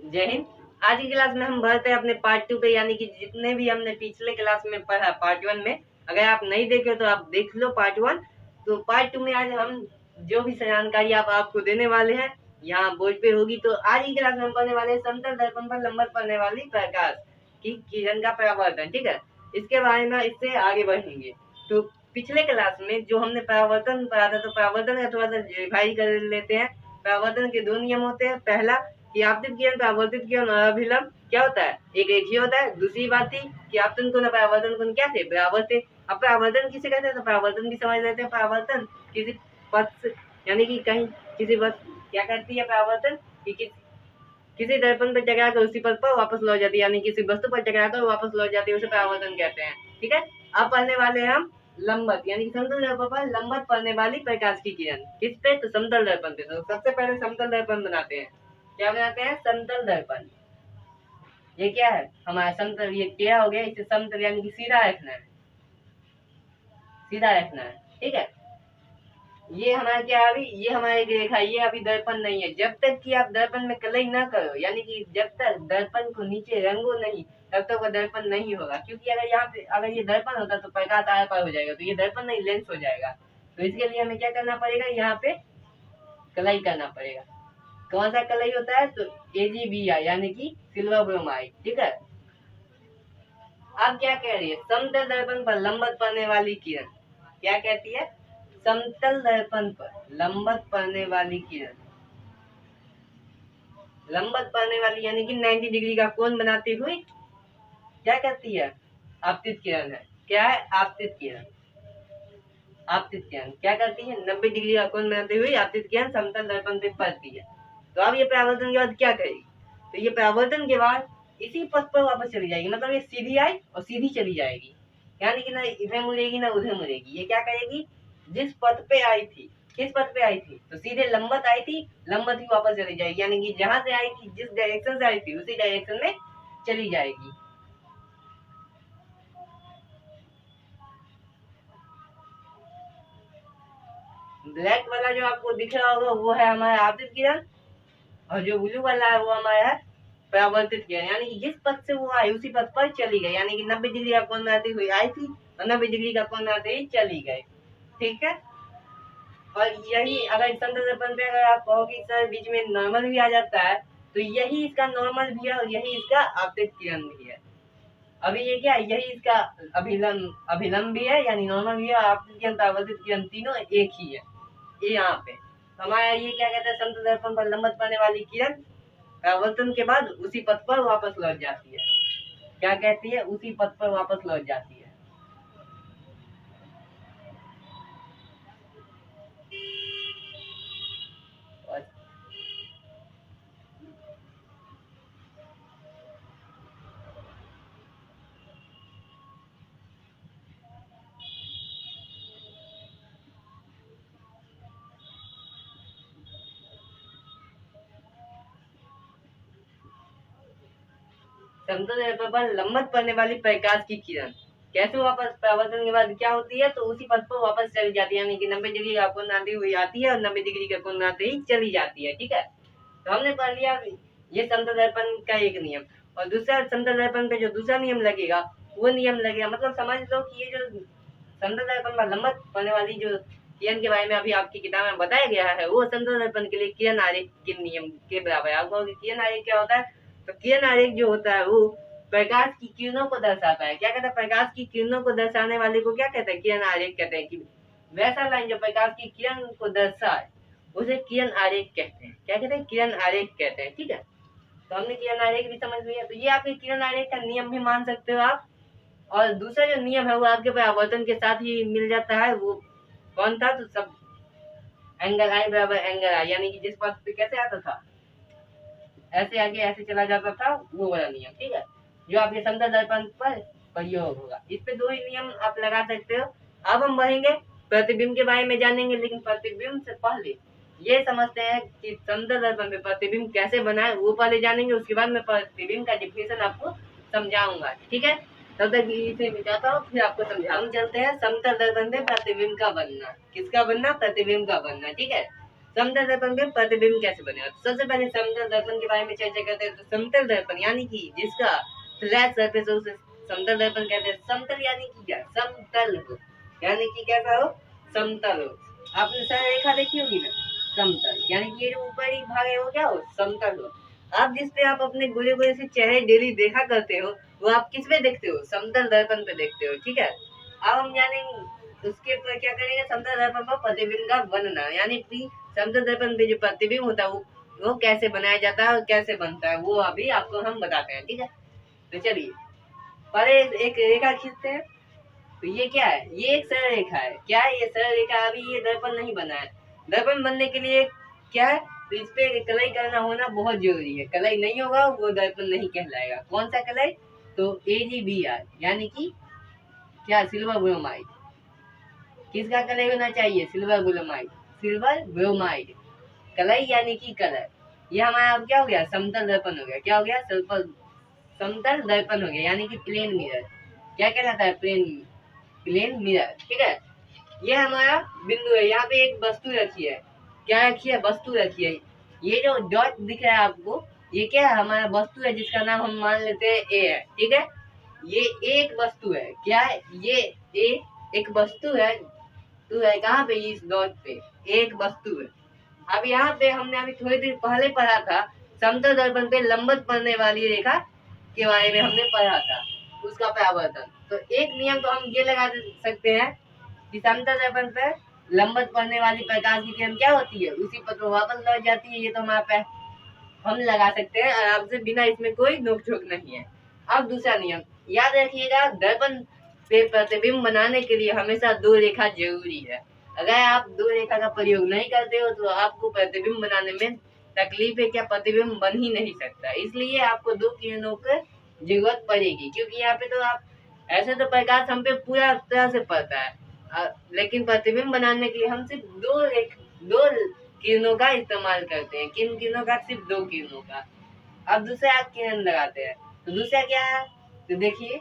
जय हिंद। आज की क्लास में हम बढ़ते हैं अपने पार्ट 2 पे, यानी कि जितने भी हमने पिछले क्लास में पढ़ा पार्ट 1 में। अगर आप नहीं देखे तो आप देख लो पार्ट 1। तो पार्ट 2 में आज हम जो भी जानकारी आपको देने वाले हैं यहाँ बोर्ड पे होगी। तो आज की क्लास में हम पढ़ने वाले हैं समतल दर्पण पर लंबवत पड़ने वाली प्रकाश की किरण का परावर्तन। ठीक है, इसके बारे में इससे आगे बढ़ेंगे। तो पिछले क्लास में जो हमने परावर्तन पढ़ा था, तो परावर्तन का थोड़ा सा रिवाइज कर लेते हैं। परावर्तन के 2 नियम होते हैं। पहला कि आपतित किरण परावर्तित किरण और अभिलंब क्या होता है, एक रेखीय होता है। दूसरी बात थी कि आपतन कोण परावर्तन कोण क्या थे, बराबर थे। अब परावर्तन किसे कहते हैं, तो परावर्तन भी समझ लेते हैं। परावर्तन किसी पथ से, यानी कि कहीं किसी बस क्या करती है परावर्तन कि किसी दर्पण पर टकरा कर उसी पथ पर वापस लौट जाती है, यानी किसी वस्तु पर टकरा कर वापस लौट जाती है, उसे परावर्तन कहते हैं। ठीक है, अब पढ़ने वाले हैं हम लंबवत, यानी समतल दर्पण पर लंबवत पड़ने वाली प्रकाश की किरण। किस पे, तो समतल दर्पण पे। तो सबसे पहले समतल दर्पण बनाते हैं। क्या बनाते हैं, समतल दर्पण। ये क्या है हमारा समतल, ये क्या हो गया, इसे समतल यानी कि सीधा रखना है, सीधा रखना है। ठीक है, ये हमारा क्या है, अभी ये हमारा एक रेखा, ये अभी दर्पण नहीं है। जब तक कि आप दर्पण में कलई ना करो, यानी कि जब तक दर्पण को नीचे रंगो नहीं, तब तक वो दर्पण नहीं होगा। क्योंकि अगर यहाँ पे अगर ये दर्पण होता तो प्रकाश आर पार हो जाएगा, तो ये दर्पण नहीं लेंस हो जाएगा। तो इसके लिए हमें क्या करना पड़ेगा, यहाँ पे कलई करना पड़ेगा। कौन सा कलई होता है, तो AgBi यानी कि सिल्वर ब्रोमाइड। ठीक है, अब क्या कह रही है, समतल दर्पण पर लंबवत पड़ने वाली किरण। क्या कहती है, समतल दर्पण पर लंबवत पड़ने वाली किरण। लंबवत पड़ने वाली यानी कि 90 डिग्री का कोण बनाती हुई क्या कहती है, आपतित किरण है। क्या है, आपतित किरण। आपतित किरण क्या करती है, 90 डिग्री का कोण बनाती हुई आपतित किरण समतल दर्पण पे पड़ती है। तो अब ये परावर्तन के बाद क्या करेगी, तो ये परावर्तन के बाद इसी पथ पर वापस चली जाएगी। मतलब ये सीधी आई और सीधी चली जाएगी, यानी कि ना इधर मुड़ेगी ना उधर मुड़ेगी। ये क्या करेगी, जिस पथ पे आई थी, किस पथ पे आई थी, तो सीधे लंबवत आई थी, लंबवत ही वापस चली जाएगी। यानी कि जहां से आई थी, जिस डायरेक्शन से आई थी, उसी डायरेक्शन में चली जाएगी। ब्लैक वाला जो आपको दिख रहा होगा वो है हमारा आपतित किरण, और जो ब्लू वाला है वो हमारा है परावर्तित किरण। यानी कि जिस पथ से वो आई उसी पथ पर चली गई, यानी कि 90 डिग्री का कोण बनाती हुई आई थी और 90 डिग्री का कोण बनाते ही चली गई। ठीक है, और यही अगर समतल दर्पण पे अगर आप कहोगे सर बीच में नॉर्मल भी आ जाता है, तो यही इसका नॉर्मल भी है और यही इसका आपतित किरण भी है। अभी ये क्या, यही इसका अभिलंब भी है, यानी नॉर्मल भी है, आपतित किरण परावर्तित किरण तीनों एक ही है। ये यहाँ पे हमारा ये क्या कहते हैं, समतल दर्पण पर लंबवत पड़ने वाली किरण परावर्तन के बाद उसी पथ पर वापस लौट जाती है। क्या कहती है, उसी पथ पर वापस लौट जाती है। और समतल दर्पण पर लंबवत पड़ने वाली प्रकाश की किरण कैसे वापस परावर्तन के बाद क्या होती है, तो उसी पथ पर वापस चली जाती है। यानी कि 90 डिग्री का कोण आती हुई आती है और 90 डिग्री का कोण आते ही चली जाती है। ठीक है, तो हमने पढ़ लिया ये समतल दर्पण का एक नियम। और दूसरा समतल दर्पण पे जो दूसरा नियम लगेगा, वो नियम लगेगा, मतलब समझ लो कि ये जो समतल दर्पण पर लंबवत पड़ने वाली जो किरण के बारे में अभी आपकी किताब में बताया गया है, वो समतल दर्पण के लिए किरण आरेख के नियम के बराबर है। आपको किरण आरेख क्या होता है, तो किरण आरेख जो होता है वो प्रकाश की किरणों को दर्शाता है। क्या कहता है, प्रकाश की किरणों को दर्शाने वाले को क्या कहते हैं, किरण आरेख कहते हैं। कि वैसा लाइन जो प्रकाश की किरण को दर्शाए उसे किरण आरेख कहते हैं। क्या कहते हैं, किरण आरेख कहते हैं। ठीक है, तो हमने किरण आरेख भी समझ लिया। तो ये आपके किरण आरेख का नियम भी मान सकते हो आप। और दूसरा जो नियम है वो आपके परावर्तन के साथ ही मिल जाता है। वो कौन था, तो सब एंगल आई बराबर एंगल आई, यानी कि जिस पथ पे कैसे आता था, ऐसे आगे ऐसे चला जाता था, वो वाला नियम। ठीक है, जो आपके समतल दर्पण पर प्रयोग होगा। इस पे दो ही नियम आप लगा सकते हो। अब हम बढ़ेंगे प्रतिबिंब के बारे में जानेंगे, लेकिन प्रतिबिंब से पहले ये समझते हैं कि समतल दर्पण पे प्रतिबिंब कैसे बनाए, वो पहले जानेंगे। उसके बाद मैं प्रतिबिंब का डिफिनेशन आपको समझाऊंगा। ठीक है, तब तक इसे मिटाता हूँ, फिर आपको समझा। हम चलते हैं समतल दर्पण पे प्रतिबिंब का बनना। किसका बनना, प्रतिबिंब का बनना। ठीक है, समतल दर्पण पे प्रतिबिंब कैसे बनेगा। तो सबसे पहले समतल दर्पण के बारे में चर्चा करते हैं। तो समतल दर्पण यानी कि जिसका फ्लैट सरफेस हो उसे समतल दर्पण कहते हैं। समतल यानी कि क्या, समतल हो, यानी कि कैसा हो, समतल हो। आपने सरल रेखा देखी होगी ना, समतल यानी कि ये जो ऊपरी भाग है वो क्या हो, समतल हो। आप जिस पे आप अपने बुरे बुरे से चेहरे डेली देखा करते हो वो आप किस पे देखते हो, समतल दर्पण पे देखते हो, ठीक है। अब हम जानेंगे उसके पर क्या करेंगे, समतल दर्पण पर प्रतिबिंब का वर्णन, यानी कि समतल दर्पण पे जो प्रतिबिंब होता है वो कैसे बनाया जाता है और कैसे बनता है वो अभी आपको हम बताते हैं, ठीक है। तो चलिए पहले एक रेखा खींचते हैं। तो ये क्या है, ये एक सरल रेखा है। क्या है ये सरल रेखा, अभी ये दर्पण नहीं बना है। दर्पण बनने के लिए क्या है, तो इस पे कलई करना होना बहुत जरूरी है। कलई नहीं होगा वो दर्पण नहीं कहलाएगा। कौन सा कलई, तो AgBr यानी कि क्या, सिल्वर ब्रोमाइड। किसका कलई होना चाहिए, सिल्वर ब्रोमाइड, सिल्वर ब्रोमाइड कलई यानी कि कलर। ये हमारा अब क्या हो गया, समतल दर्पण हो गया। क्या हो गया, समतल दर्पण हो गया, यानी कि प्लेन मिरर। क्या कहलाता है, प्लेन मिरर, ठीक है। ये हमारा बिंदु है। यहाँ पे एक वस्तु रखी है। क्या रखी है, वस्तु रखी है। ये जो डॉट दिख रहा है आपको, ये क्या है, हमारा वस्तु है जिसका नाम हम मान लेते हैं ए है, ठीक है। ये एक वस्तु है। क्या है, ये ए एक वस्तु है। तू है कहाँ पे, इस डॉट पे एक वस्तु है। अब यहाँ पे हमने अभी थोड़ी देर पहले पढ़ा था समतल दर्पण पे लंबवत पड़ने वाली रेखा के बारे में हमने पढ़ा था, उसका परावर्तन। तो एक नियम तो हम ये लगा सकते हैं कि समतल दर्पण पे लंबवत पड़ने वाली प्रकाश की किरण क्या होती है, उसी पर तो वापस लौट जाती है। ये तो हमारे पे हम लगा सकते हैं आराम से, बिना इसमें कोई नोक-झोंक नहीं है। अब दूसरा नियम याद रखिएगा, दर्पण पे प्रतिबिंब बनाने के लिए हमेशा दो रेखा जरूरी है। अगर आप दो रेखा का प्रयोग नहीं करते हो तो आपको प्रतिबिंब बनाने में तकलीफ है, क्या प्रतिबिंब बन ही नहीं सकता। इसलिए आपको दो किरणों की जरूरत पड़ेगी, क्योंकि यहाँ पे तो आप ऐसे तो प्रकाश हम पे पूरा तरह से पड़ता है, लेकिन प्रतिबिंब बनाने के लिए हम सिर्फ दो किरणों का इस्तेमाल करते हैं। किन किरणों का, सिर्फ दो किरणों का। अब दूसरा किरण लगाते हैं। तो दूसरा क्या है, तो देखिए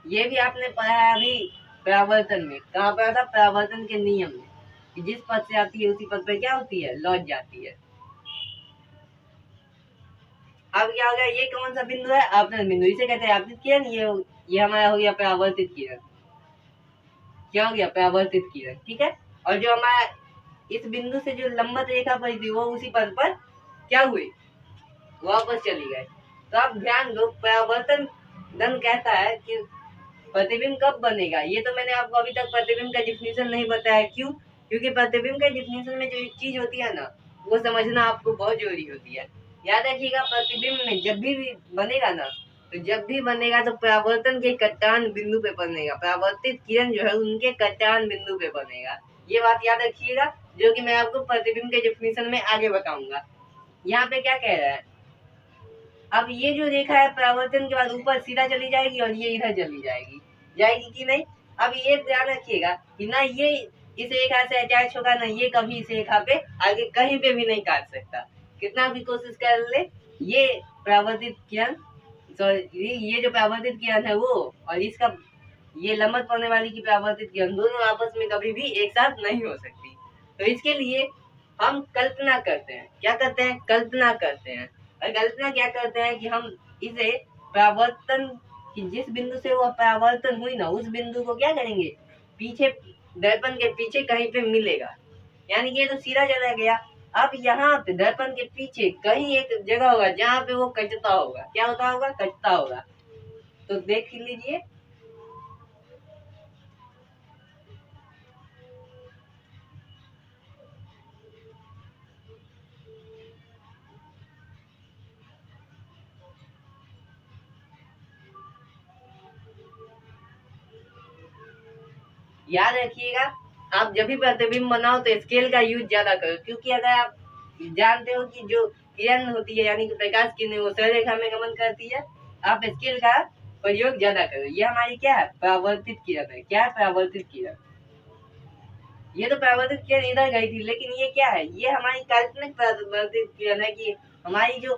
ये भी आपने पढ़ा है अभी परावर्तन में। कहाँ पढ़ा था, परावर्तन के नियम में, कि जिस पथ से आती है उसी पथ पे क्या होती है, लौट जाती है। अब क्या हो गया, ये कौन सा बिंदु है, आपतन बिंदु, इसे कहते हैं आपतित किरण। ये हमारा हो गया परावर्तित किरण। क्या हो गया, परावर्तित किरण, ठीक है। और जो हमारा इस बिंदु से जो लंबवत रेखा पड़ी थी वो उसी पथ पर क्या हुई, वापस चली गई। तो आप ध्यान दो, परावर्तन दन कहता है कि प्रतिबिंब कब बनेगा। ये तो मैंने आपको अभी तक प्रतिबिंब का डिफिनीशन नहीं बताया। क्यों, क्योंकि प्रतिबिंब का डिफिनीशन में जो एक चीज होती है ना, वो समझना आपको बहुत जरूरी होती है। याद रखिएगा, प्रतिबिंब में जब भी बनेगा ना, तो जब भी बनेगा तो परावर्तन के कट्टान बिंदु पे बनेगा। परावर्तित किरण जो है उनके कट्टान बिंदु पे बनेगा। ये बात याद रखिएगा, जो कि मैं आपको प्रतिबिंब के डिफिनीशन में आगे बताऊंगा। यहाँ पे क्या कह रहा है, अब ये जो रेखा है परावर्तन के बाद ऊपर सीधा चली जाएगी और ये इधर चली जाएगी कि नहीं। अब ये ध्यान रखिएगा कि ना ये इस रेखा से अटैच होगा, ना ये कभी इस रेखा पे आगे कहीं पे भी नहीं काट सकता, कितना भी कोशिश कर ले। ये परावर्तित किरण, सॉरी ये जो परावर्तित किरण है वो, और इसका ये लंबवत पड़ने वाली की परावर्तित किरण, दोनों आपस में कभी भी एक साथ नहीं हो सकती। तो इसके लिए हम कल्पना करते हैं। क्या करते हैं, कल्पना करते हैं। और कल्पना क्या करते हैं कि हम इसे परावर्तन की जिस बिंदु से वो परावर्तन हुई ना, उस बिंदु को क्या करेंगे, पीछे दर्पण के पीछे कहीं पे मिलेगा। यानी कि ये तो सीधा चला गया। अब यहाँ पे दर्पण के पीछे कहीं एक जगह होगा जहाँ पे वो कटता होगा। क्या होता होगा, कटता होगा। तो देख लीजिए, याद रखिएगा, आप जब भी प्रतिबिंब बनाओ तो स्केल का यूज ज्यादा करो, क्योंकि अगर आप जानते हो कि जो किरण होती है यानी कि प्रकाश किरण वो सरल रेखा में गमन करती है, आप स्केल का प्रयोग ज्यादा करो। ये हमारी क्या है, परावर्तित किरण है। क्या है, परावर्तित किरण। ये तो परावर्तित किरण इधर गई थी, लेकिन ये क्या है, ये हमारी काल्पनिक परावर्तित किरण है कि हमारी जो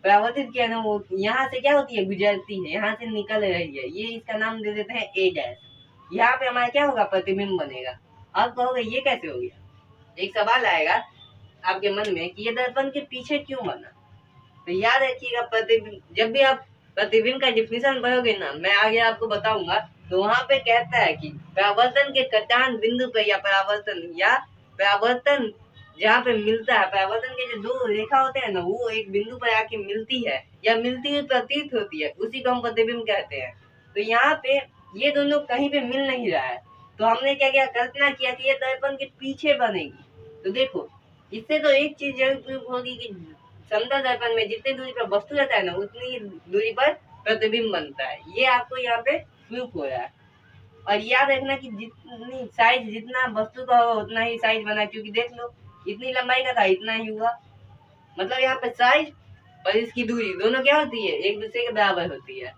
परावर्तित किरण है वो यहाँ से क्या होती है, गुजरती है, यहाँ से निकल रही है। ये इसका नाम दे देते हैं A डैश। यहाँ पे हमारा क्या होगा, प्रतिबिंब बनेगा। अब कहोगे ये कैसे हो गया, एक सवाल आएगा आपके मन में कि ये दर्पण के पीछे क्यों बना। तो याद रखिएगा, प्रतिबिंब, जब भी आप प्रतिबिंब का डिफिनेशन पढ़ोगे ना, मैं आगे आपको बताऊंगा, तो वहां पे कहता है कि परावर्तन के कटान बिंदु पे या परावर्तन जहाँ पे मिलता है, परावर्तन के जो दो रेखा होते हैं ना, वो एक बिंदु पर आके मिलती है या मिलती हुई प्रतीत होती है, उसी को हम प्रतिबिंब कहते हैं। तो यहाँ पे ये दोनों कहीं पे मिल नहीं रहा है, तो हमने क्या किया, कल्पना किया कि ये दर्पण के पीछे बनेगी। तो देखो, इससे तो एक चीज जरूर प्रूफ होगी कि समतल दर्पण में जितनी दूरी पर वस्तु रहता है ना, उतनी दूरी पर प्रतिबिंब बनता है। ये आपको यहाँ पे प्रूफ हो रहा है। और याद रखना कि जितनी साइज, जितना वस्तु का हो उतना ही साइज बना, क्योंकि देख लो इतनी लंबाई का था, इतना ही हुआ। मतलब यहाँ पे साइज और इसकी दूरी दोनों क्या होती है, एक दूसरे के बराबर होती है।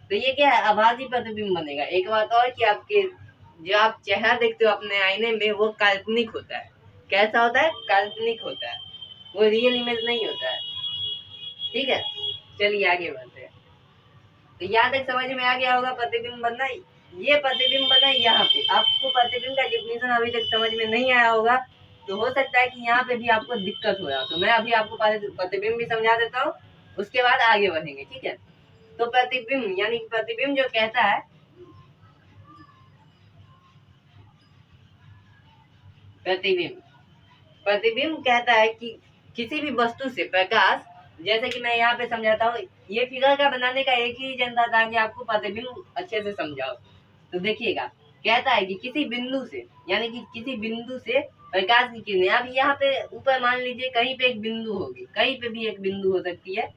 तो ये क्या है, आभासी प्रतिबिंब बनेगा। एक बात और कि आपके जो आप चेहरा देखते हो अपने आईने में, वो काल्पनिक होता है। कैसा होता है, काल्पनिक होता है, वो रियल इमेज नहीं होता है। ठीक है, चलिए आगे बढ़ते हैं। तो यहाँ तक समझ में आ गया होगा प्रतिबिंब बनना। ये प्रतिबिंब बना यहाँ पे, आपको प्रतिबिंब का डिफिनेशन अभी तक समझ में नहीं आया होगा, तो हो सकता है कि यहाँ पे भी आपको दिक्कत हो रहा हो। तो मैं अभी आपको प्रतिबिंब भी समझा देता हूँ, उसके बाद आगे बढ़ेंगे। ठीक है, तो प्रतिबिंब यानी प्रतिबिंब जो कहता है, प्रतिबिंब कहता है कि किसी भी वस्तु से प्रकाश, जैसे कि मैं यहाँ पे समझाता हूँ, ये फिगर का बनाने का एक ही रीजन था ताकि आपको प्रतिबिंब अच्छे से समझाओ। तो देखिएगा, कहता है कि किसी बिंदु से, यानी कि किसी बिंदु से प्रकाश की किरणें, अब यहाँ पे ऊपर मान लीजिए कहीं पे एक बिंदु होगी, कहीं पे भी एक बिंदु हो सकती है,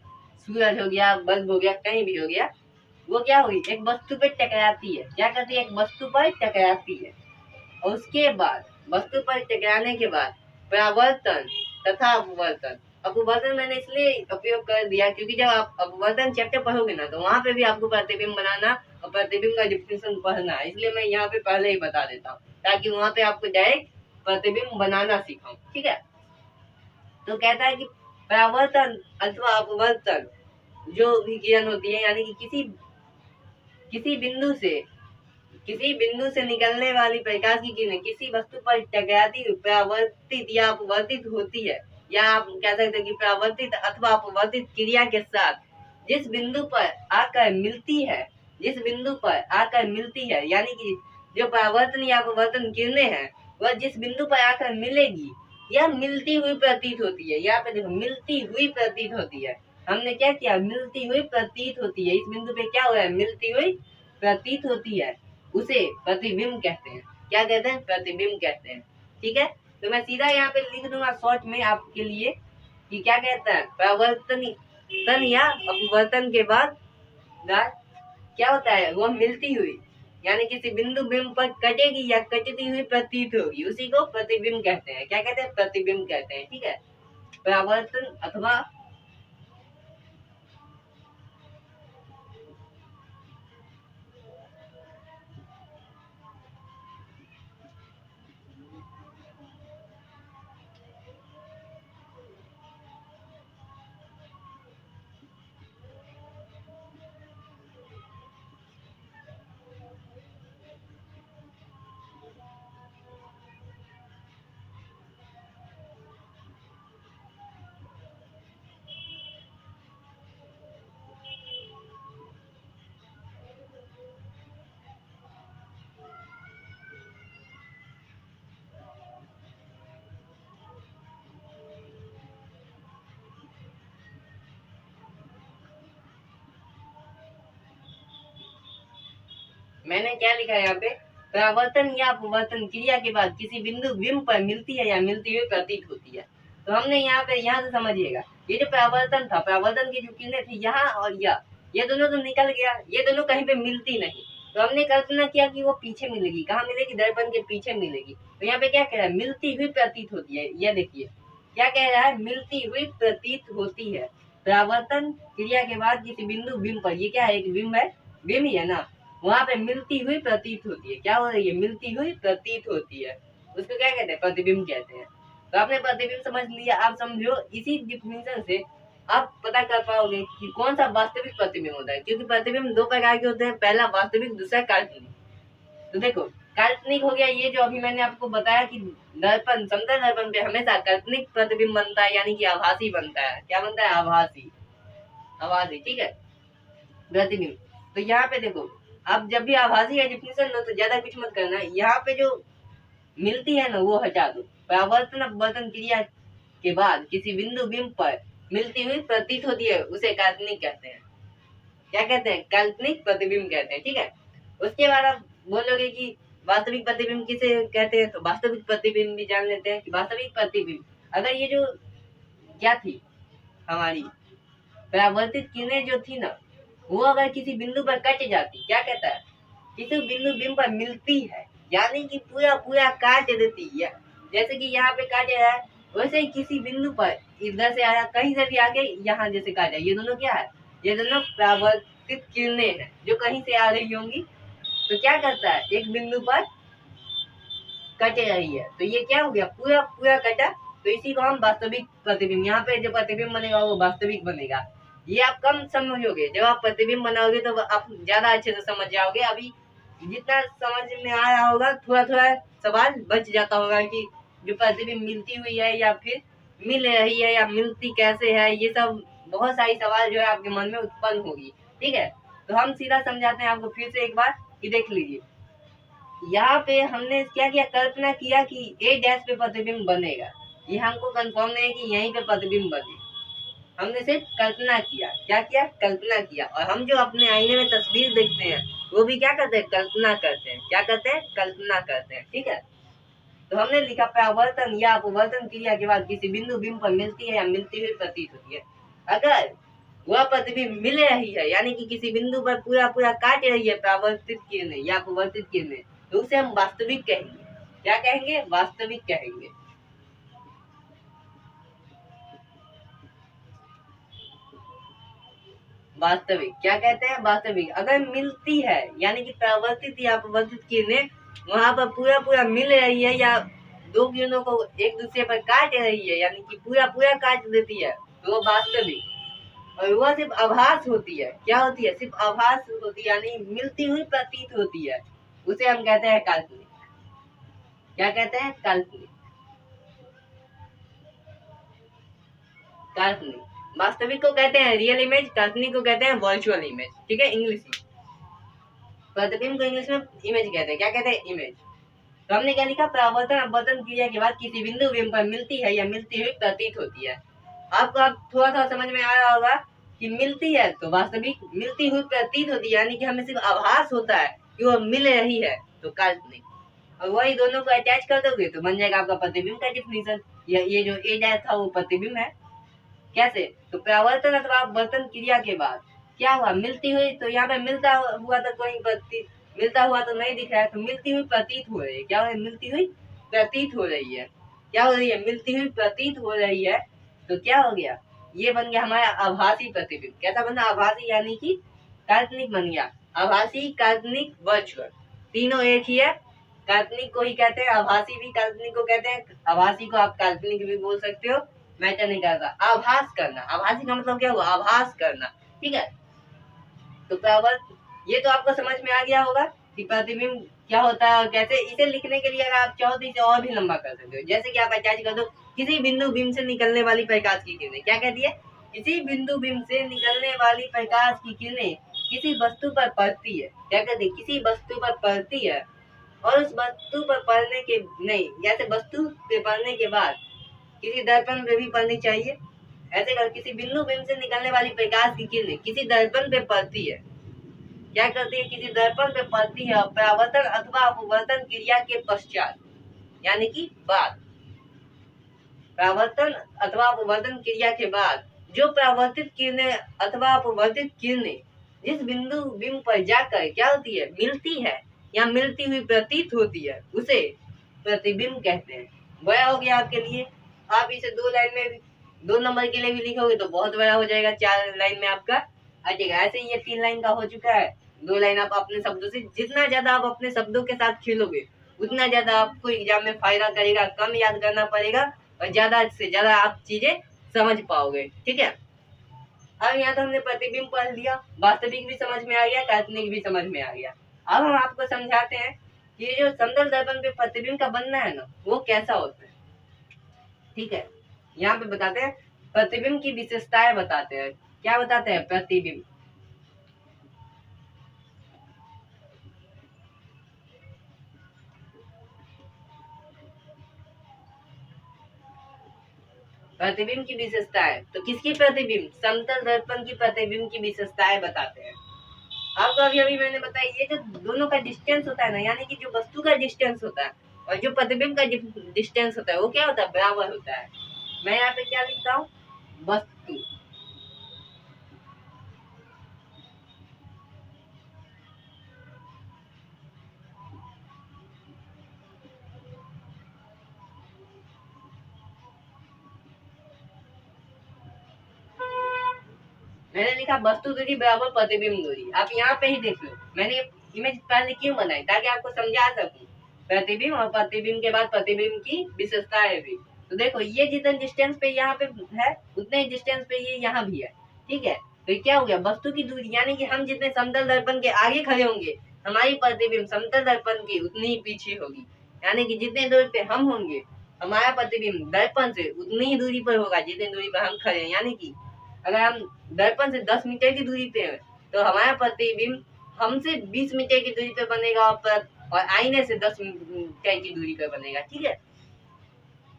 सूरज हो गया, बल्ब हो गया, कहीं भी हो गया, वो क्या होगी, एक वस्तु पे टकराती है। क्या करती है, एक वस्तु पर टकराती है। और उसके बाद वस्तु पर टकराने के बाद परावर्तन तथा अपवर्तन। अपवर्तन मैंने इसलिए उपयोग कर दिया क्योंकि जब आप अपवर्तन चैप्टर पढ़ोगे ना, तो वहां पे भी आपको प्रतिबिंब बनाना और प्रतिबिंब का डिफिनेशन पढ़ना है, इसलिए मैं यहाँ पे पहले ही बता देता हूँ ताकि वहां पे आपको डायरेक्ट प्रतिबिंब बनाना सिखाऊं। ठीक है, तो कहता है कि परावर्तन अथवा अपवर्तन जो भी किरण होती है, यानी कि किसी बिंदु से निकलने वाली प्रकाश की किरणें किसी वस्तु पर टकराती हुई परावर्तित या अपवर्तित होती है, या आप कह सकते हैं कि परावर्तित अथवा अपवर्तित क्रिया के साथ जिस बिंदु पर आकर मिलती है, यानी कि जो परावर्तन या अपवर्तन किरणें हैं, वह जिस बिंदु पर आकर मिलेगी या मिलती हुई प्रतीत होती है। यहाँ पे देखो, मिलती हुई प्रतीत होती है। हमने क्या किया, मिलती हुई प्रतीत होती है। इस बिंदु पे क्या हुआ है, मिलती हुई प्रतीत होती है, उसे प्रतिबिंब कहते हैं। क्या कहते हैं, प्रतिबिंब कहते हैं। ठीक है, तो मैं सीधा यहाँ पे लिख दूंगा शॉर्ट में आपके लिए कि क्या कहता है, परावर्तन या अपवर्तन के बाद क्या होता है, वो मिलती हुई, यानी किसी बिंदु बिंब पर कटेगी या कटती हुई प्रतीत होगी, उसी को प्रतिबिंब कहते हैं। क्या कहते हैं, प्रतिबिंब कहते हैं। ठीक है, परावर्तन अथवा मैंने क्या लिखा है यहाँ पे, परावर्तन या अपवर्तन क्रिया के बाद किसी बिंदु बिंब पर मिलती है या मिलती हुई प्रतीत होती है। तो हमने यहाँ पे, यहाँ से समझिएगा, ये जो परावर्तन था, परावर्तन की जो किरणें थी यहाँ और ये दोनों तो निकल गया, ये दोनों कहीं पे मिलती नहीं। तो हमने कल्पना किया कि वो पीछे मिलेगी। कहाँ मिलेगी, दर्पण के पीछे मिलेगी। तो यहाँ पे क्या कह रहा है, मिलती हुई प्रतीत होती है। यह देखिए क्या कह रहा है, मिलती हुई प्रतीत होती है। परावर्तन क्रिया के बाद किसी बिंदु बिंब पर, ये क्या है, एक बिंब है, बिंब ही है ना, वहां पे मिलती हुई प्रतीत होती है। क्या हो रही है, मिलती हुई प्रतीत होती है, उसको क्या कहते हैं, प्रतिबिंब कहते हैं। तो आपने प्रतिबिंब समझ लिया। आप समझो, इसी डिफिनेशन से आप पता कर पाओगे कि कौन सा वास्तविक प्रतिबिंब होता है, क्योंकि प्रतिबिंब दो प्रकार के होते हैं, पहला वास्तविक, दूसरा काल्पनिक। तो देखो, काल्पनिक हो गया ये जो अभी मैंने आपको बताया कि दर्पण, समतल दर्पण पे हमेशा काल्पनिक प्रतिबिंब बनता है, यानी कि आभासी बनता है। क्या बनता है? आभासी, आभासी, ठीक है, प्रतिबिंब। तो यहाँ पे देखो, अब जब भी आभासी है डिफिनेशन ना, तो ज्यादा कुछ मत करना, यहाँ पे जो मिलती है ना वो हटा दो। परावर्तन अपवर्तन क्रिया के बाद किसी बिंदु बिंब पर मिलती हुई प्रतीत होती है, उसे काल्पनिक कहते हैं। क्या कहते हैं? काल्पनिक प्रतिबिंब कहते हैं, ठीक है। उसके बाद आप बोलोगे कि वास्तविक प्रतिबिंब किसे कहते हैं, तो वास्तविक प्रतिबिंब भी जान लेते हैं कि वास्तविक प्रतिबिंब, अगर ये जो क्या थी हमारी परावर्तित किरणें जो थी ना, वो अगर किसी बिंदु पर कट जाती, क्या कहता है, किसी बिंदु बिंब पर मिलती है, यानी कि पूरा पूरा काट देती है। जैसे कि यहाँ पे काटे है, वैसे ही किसी बिंदु पर इधर से आया, कहीं से भी आके यहाँ जैसे काटा, ये दोनों क्या है? ये दोनों परावर्तित किरणें हैं जो कहीं से आ रही होंगी। तो क्या करता है, एक बिंदु पर कट रही है, तो ये क्या हो गया? पूरा पूरा कटा। तो इसी को हम वास्तविक प्रतिबिंब, यहाँ पे जो प्रतिबिंब बनेगा वो वास्तविक बनेगा। ये आप कम समझोगे, जब आप प्रतिबिंब बनाओगे तो आप ज्यादा अच्छे से समझ जाओगे। अभी जितना समझ में आ रहा होगा, थोड़ा थोड़ा सवाल बच जाता होगा कि जो प्रतिबिंब मिलती हुई है या फिर मिल रही है या मिलती कैसे है, ये सब बहुत सारी सवाल जो है आपके मन में उत्पन्न होगी, ठीक है। तो हम सीधा समझाते हैं आपको फिर से एक बार कि देख लीजिए, यहाँ पे हमने क्या किया, कल्पना किया कि ए डैश पे प्रतिबिंब बनेगा। ये हमको कंफर्म नहीं है कि यहीं पे प्रतिबिंब बने, हमने सिर्फ कल्पना किया। क्या किया? कल्पना किया। और हम जो अपने आईने में तस्वीर देखते हैं वो भी क्या करते हैं? कल्पना करते हैं। क्या करते हैं? कल्पना करते हैं, ठीक है। तो हमने लिखा परावर्तन या अपवर्तन क्रिया के बाद किसी बिंदु बिंब पर मिलती है या मिलती हुई प्रतीत होती है। अगर वह प्रतिबिंब मिल रही है, यानी कि किसी बिंदु पर पूरा पूरा काट रही है परावर्तित किरणें या अपवर्तित किरणें, तो उसे हम वास्तविक कहेंगे। क्या कहेंगे? वास्तविक कहेंगे। वास्तविक क्या कहते हैं? वास्तविक। अगर मिलती है, यानी कि परावर्तित या अपवर्तित किरणें वहां पर पूरा पूरा मिल रही है या दो किरणों को एक दूसरे पर काट रही है, यानी कि पूरा पूरा काट देती है, तो वो वास्तविक। और वह सिर्फ आभास होती है। क्या होती है? सिर्फ आभास होती है, यानी मिलती हुई प्रतीत होती है, उसे हम कहते हैं काल्पनिक। क्या कहते हैं? काल्पनिक। काल्पनिक। वास्तविक को कहते हैं रियल इमेज, काल्पनिक को कहते हैं वर्चुअल इमेज, ठीक है, इंग्लिश में। प्रतिबिंब को इंग्लिश में इमेज कहते हैं। क्या कहते हैं? इमेज। तो हमने क्या लिखा? परावर्तन अपवर्तन क्रिया के बाद किसी बिंदु बिंब पर मिलती है या मिलती हुई प्रतीत होती है। आपको अब थोड़ा सा समझ में आ रहा होगा कि मिलती है तो वास्तविक, मिलती हुई प्रतीत होती है यानी कि हमें सिर्फ आभास होता है कि वो मिल रही है, तो काल्पनिक। और वही दोनों को अटैच कर दोगे तो बन जाएगा आपका प्रतिबिंब का डिफिनीशन। ये जो ए डैश था वो प्रतिबिंब है। कैसे? तो परावर्तन अथवा अपवर्तन क्रिया के बाद क्या हुआ? मिलती हुई, तो यहाँ पे मिलता हुआ तो कोई प्रतीत, मिलता हुआ तो नहीं दिख रहा है, तो मिलती हुई प्रतीत हो रही है। क्या हो रही है? मिलती हुई प्रतीत हो रही है। क्या हो रही है? मिलती हुई प्रतीत हो रही है। तो क्या हो गया? ये बन गया हमारा आभासी प्रतिबिंब। कैसा बना? आभासी, यानी कि काल्पनिक बन गया। आभासी, काल्पनिक, वर्चुअल, तीनों एक ही है। काल्पनिक को ही कहते हैं, आभासी भी काल्पनिक को कहते हैं। आभासी को आप काल्पनिक भी बोल सकते हो, मैटर नहीं करता। आभास करना, आभासी का मतलब क्या हुआ? आभास करना, ठीक है। तो परावर्त, ये तो आपको समझ में आ गया होगा कि प्रतिबिंब क्या होता है और कैसे। इसे लिखने के लिए अगर आप चाहो तो इसे और भी लंबा कर सकते हो। जैसे कि आप अटैच कर दो, किसी बिंदु बिंब से निकलने वाली प्रकाश की किरणें। क्या कहती है? किसी बिंदु बिंब से निकलने वाली प्रकाश की किरणें किसी वस्तु पर पड़ती है। क्या कहती है? किसी वस्तु पर पड़ती है और उस वस्तु पर पड़ने के, नहीं, जैसे वस्तु पे पड़ने के बाद किसी दर्पण पे भी पड़नी चाहिए। ऐसे कर किसी बिंदु बिंब से निकलने वाली प्रकाश की किरणें किसी दर्पण पे पड़ती है। क्या करती है? किसी दर्पण पे पड़ती है और परावर्तन अथवा अपवर्तन क्रिया के पश्चात, यानी कि बाद, परावर्तन अथवा अपवर्तन क्रिया के बाद जो परावर्तित किरणें अथवा अपवर्तित किरणें जिस बिंदु बिंब पर जाकर क्या होती है? मिलती है या मिलती हुई प्रतीत होती है, उसे प्रतिबिंब कहते हैं। बड़ा हो गया आपके लिए। आप इसे 2 लाइन में 2 नंबर के लिए भी लिखोगे तो बहुत बड़ा हो जाएगा, 4 लाइन में आपका आ जाएगा। ऐसे ये 3 लाइन का हो चुका है। 2 लाइन आप अपने शब्दों से, जितना ज्यादा आप अपने शब्दों के साथ खेलोगे उतना ज्यादा आपको एग्जाम में फायदा करेगा। कम याद करना पड़ेगा और ज्यादा से ज्यादा आप चीजें समझ पाओगे, ठीक है। अब यहाँ तो हमने प्रतिबिंब पढ़ लिया, वास्तविक भी समझ में आ गया, काल्पनिक भी समझ में आ गया। अब हम आपको समझाते हैं कि जो समतल दर्पण पे प्रतिबिंब का बनना है ना, वो कैसा होता है। ठीक है, यहाँ पे बताते हैं प्रतिबिंब की विशेषताएं बताते हैं। क्या बताते हैं? प्रतिबिंब। प्रतिबिंब की विशेषताएं, तो किसकी प्रतिबिंब? समतल दर्पण की प्रतिबिंब की विशेषताएं बताते हैं। आपको अभी अभी मैंने बताया, ये जो दोनों का डिस्टेंस होता है ना, यानी कि जो वस्तु का डिस्टेंस होता है और जो प्रतिबिंब का डिस्टेंस होता है, वो क्या होता है? बराबर होता है। मैं यहाँ पे क्या लिखता हूँ? वस्तु। मैंने लिखा वस्तु दूरी बराबर प्रतिबिंब दूरी। आप यहाँ पे ही देख लो, मैंने इमेज पहले क्यों बनाई, ताकि आपको समझा सकूं प्रतिबिंब और प्रतिबिंब के बाद प्रतिबिंब की विशेषताएं भी। तो देखो, ये जितने डिस्टेंस पे यहाँ पे है, उतने ही डिस्टेंस पे ये यहाँ भी है। ठीक है, तो क्या हो गया? वस्तु की दूरी, यानी कि हम जितने समतल दर्पण के आगे खड़े होंगे, हमारी प्रतिबिंब समतल दर्पण की उतनी ही पीछे होगी। यानी कि जितने दूरी पे हम होंगे, हमारा प्रतिबिंब दर्पण से उतनी ही दूरी पर होगा जितनी दूरी पर हम खड़े हैं। यानी कि अगर हम दर्पण से 10 मीटर की दूरी पे हैं, तो हमारा प्रतिबिंब हमसे 20 मीटर की दूरी पे बनेगा और आईने से 10 मीटर की दूरी पे बनेगा। ठीक है,